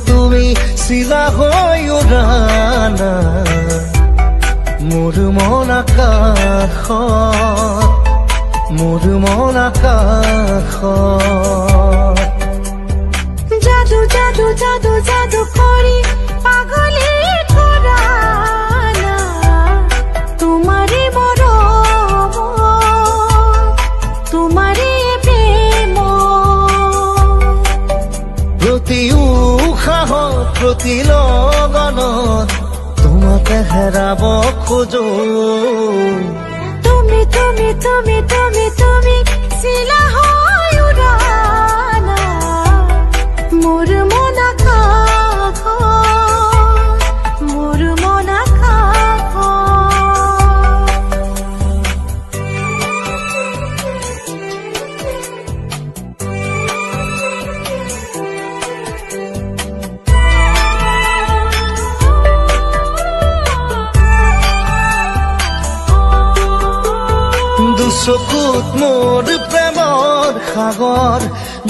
তুমি শিলা হৈ উৰানা মোৰ মন আকাশত জাদু জাদু জাদু জাদু কৰি পাগলি কৰা না তোমাৰে মৰম তোমাৰে প্ৰেম প্ৰতি উশাহ প্ৰতি লগনত তোমাকে হেৰাব খোজো তুমি তুমি তুমি তুমি তুমি শিলা হৈ উৰানা মোৰ মন আকাশত মোৰ মন আকাশত দুচকুত মোৰ প্ৰেমৰ সাগৰ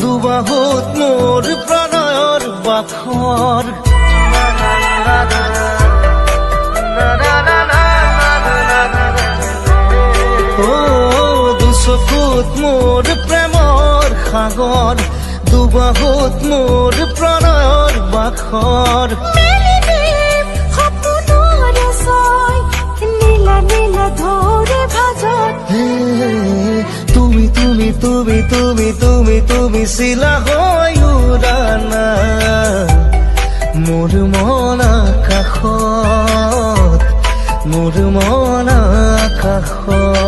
দুবাহুত মোৰ প্ৰণয়ৰ বাখৰ দুচকুত মোৰ প্ৰেমৰ সাগৰ দুবাহুত মোৰ প্ৰণয়ৰ বাখৰ তুমি তুমি তুমি তুমি তুমি তুমি শিলা হৈ উৰানা মোৰ মন আকাশত মোৰ মন আকাশত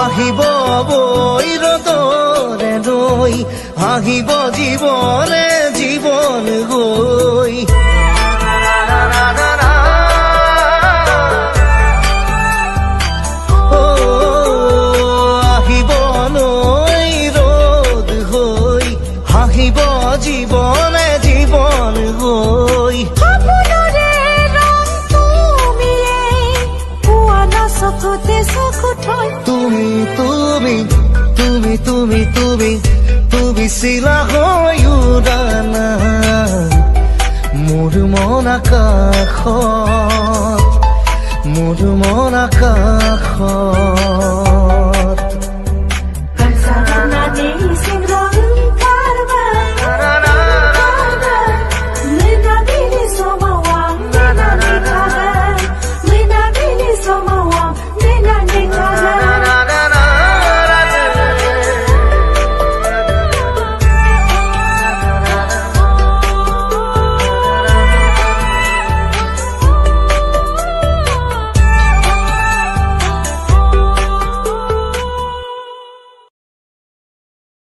আহিব বৈ ৰদৰে নৈ আহিব জীৱনে জীৱন গৈ আহিব নৈ ৰদ হৈ আহিব জীৱনে জীৱন গৈ তুমি তুমি তুমি তুমি তুমি তুমি শিলা হৈ উৰানা মোৰ মন আকাশত মোৰ মন আকাশত